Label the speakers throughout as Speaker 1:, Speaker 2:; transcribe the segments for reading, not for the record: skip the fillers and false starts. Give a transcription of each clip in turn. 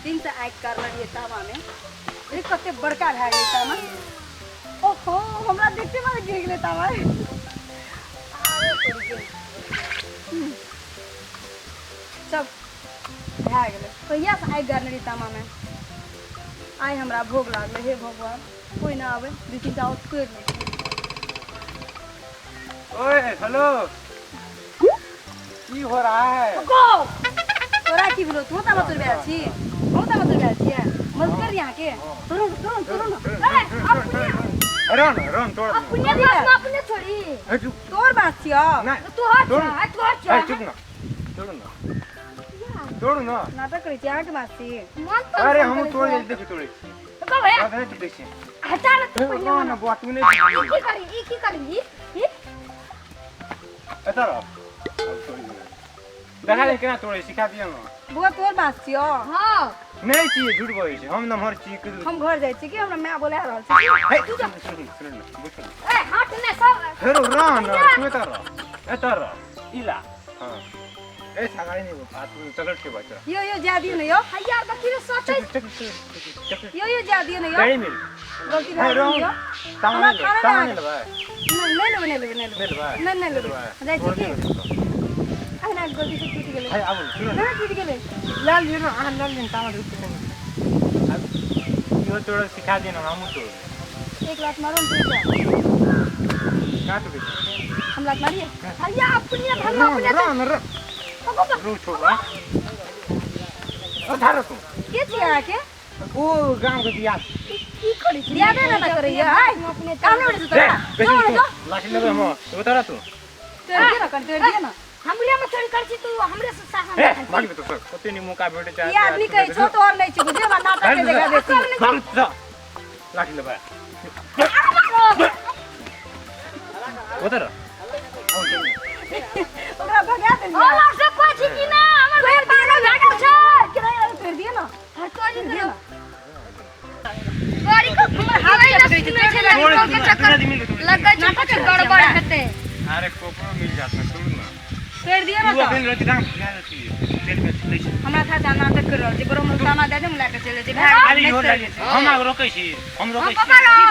Speaker 1: दिन से आग कर रही तावा में एक कते बड़का भए गेल तावा। ओहो हमरा देखते मारे गिर गेल तावा। आवे पड़ी गेल सब भए गेल कहिया से आग कर रही तावा में। आइ हमरा भोग लागल। हे भगवान कोई ना आवे दू तीन टा और कर ले।
Speaker 2: ओए हेलो की हो रहा है?
Speaker 1: को तोरा की बोलो तू ता मतलब बैठ छी हम ता मतलब बैठ छी मत कर यहां के तोरो अरे
Speaker 2: रन तोड़
Speaker 1: अपने बात ना अपने छोड़ी तोर बात छियो तू हट जा
Speaker 2: चुप ना तोड़ ना
Speaker 1: नाटक करी क्या के बात छी
Speaker 2: अरे हम तोड़ ले देख तोड़
Speaker 1: को भैया
Speaker 2: बात है देख छी
Speaker 1: हटा ना तू
Speaker 2: ना ना बात में
Speaker 1: की करी
Speaker 2: ऐसा रहो देखा ले केना तोड़े सिखा दियो ना
Speaker 1: बुआ तोर बात छियो हां
Speaker 2: नहीं चाहिए झूठ बोलै छै हम नमहर छी
Speaker 1: हम घर जाय छी कि हमरा माय बोला रहल छी
Speaker 2: तू जा सुन ना बुझ
Speaker 1: ए हट ने सब
Speaker 2: हेरो रान तू एता रह इला हां ए छगाई नहीं बात चलट के बच्चा
Speaker 1: यो जा दियो न यो यार बकी सोचे यो जा दियो न यो
Speaker 2: गाड़ी मिल
Speaker 1: गलती भाई यो
Speaker 2: सामान ले भाई
Speaker 1: नहीं ले जाय छी कि आना गलती से टूट गेले
Speaker 2: भाई आबो सुनो
Speaker 1: ना टूट गेले
Speaker 2: लाल ले ना लाल ले तामा रुक अब यो तोड़ सिखा देना हम तो
Speaker 1: 1 लाख मारो ना
Speaker 2: का तो
Speaker 1: हम लाख मारिए भैया अपने
Speaker 2: रान रू छोड़ा अधार तू
Speaker 1: के छिया के
Speaker 2: ओ गांव के दिया
Speaker 1: की करी दिया दे ना करे हाय अपने काम नहीं होते तो
Speaker 2: लाठी लेबे हम उतारा तू
Speaker 1: तेर दिया ना हमलिया में चोरी कर छी तू हमरे से साहब
Speaker 2: भाग तो सर ओते नि मौका भेटे चाहे
Speaker 1: ये आदमी कहे छो तो और नहीं छी बुझे नाटक के जगह देती
Speaker 2: भाग जा लाठी लेबे उतार
Speaker 1: ओकरा भगा दे ओला से पाछी की ना हमर भेल पागल भागल छै किराया कर दिए ना हटवा दे ना गाड़ी को हमर हाथ में छै के चक्कर लगे छै कुछ गड़बड़ हेते
Speaker 2: अरे कोपरो मिल जात ना छोड़ ना
Speaker 1: कर दिए ना
Speaker 2: तू अपन रोटी दाम खा लेती तेल में ले छी
Speaker 1: हमरा था जाना तक कर रहल छी बरो हम तामा दे दे हम लेके चले जे भाग
Speaker 2: खाली हो जाई हम रोकै छी
Speaker 1: की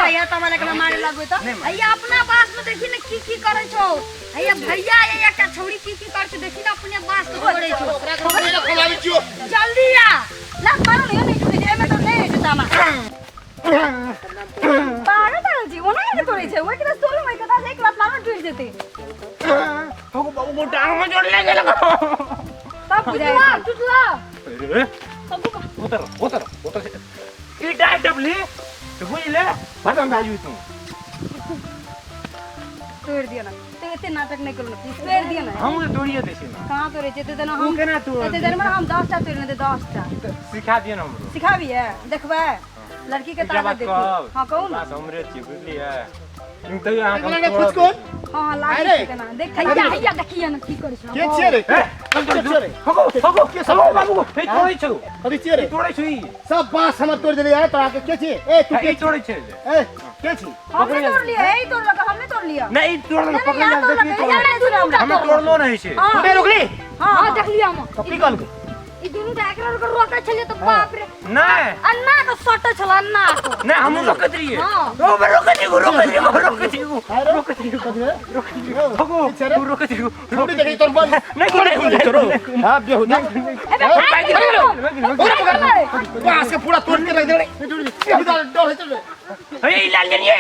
Speaker 1: भैया तमा लेके मारे लागबे त भैया अपना बास में देखी ना की करे छौ भैया भैया ये एकटा छौरी की कर छ देखी ना अपने बास तो छोड़े छौ खलाबी छियो जल्दी आ ला मारो नहीं नहीं छुटे जे में तो नहीं है तामा पागल पागल जी वो नहीं तोड़े छे वो के तोड़ में कथा एक लात मारो टूट जेते
Speaker 2: हो बाबू को टांग में जोड़ ले गेल
Speaker 1: सब बुझाई टूटला
Speaker 2: अरे उतर ई डाइट डबली तो बुझले बदन भाजू तू
Speaker 1: तोड़ दिया ना ते इतने नाटक नहीं करो ना प्लीज तोड़ दिया ना
Speaker 2: हम तोड़िए देसी ना
Speaker 1: कहां तोड़े जेते देना हम
Speaker 2: केना तोड़
Speaker 1: एते देर में हम 10 टा तोड़ने दे 10 टा
Speaker 2: सिखा दिए ना हमरो
Speaker 1: सिखाबी है देखबे लड़की के ताकत देखो हां कहू ना
Speaker 2: बस हमरे छी बुझलिए तुम तो यहां हम
Speaker 3: खुद
Speaker 1: हां लागे के ना देख भैया देखिए ना की कर छ
Speaker 3: के छिए रे
Speaker 2: हगो के सब बाबू हे तोड़ै छौ
Speaker 3: अभी छिए रे
Speaker 2: तोड़ै छी
Speaker 3: सब बास हमर तोड़ देले यार तोरा के छिए ए तू के
Speaker 2: तोड़ै छै
Speaker 3: ए के छी
Speaker 1: हमने तोड़ लिया है तोड़ लगा हमने तोड़ लिया
Speaker 2: नहीं तोड़ल पकड़ ले देखी
Speaker 1: हम
Speaker 2: हम तोड़लो नहीं छै
Speaker 3: बे रुकली
Speaker 1: हां देख लिया हम
Speaker 3: की कहल
Speaker 1: ई दुनु डाकरा को रोके छले तो बाप रे
Speaker 2: नहीं
Speaker 1: अन्ना को सट छल अन्ना को
Speaker 2: नहीं हम रोकत रहिए ओ रोकत भगो तू रोकत
Speaker 3: छोड़ी देखी तोर बल
Speaker 2: नहीं कोने छोड़ो
Speaker 3: हां बेहु ना बास के पूरा तोड़ के रख दे डर है चल
Speaker 2: हे लाल जनिए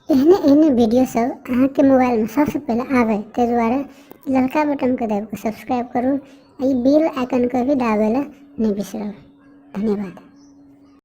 Speaker 4: एहने वीडियो सब अहाँ के मोबाइल में सबसे पहले आवे ते दुआरे लड़का बटन के दाबि के सब्सक्राइब करू आ बेल आइकन के भी दाबे ला नहीं बिसरब। धन्यवाद।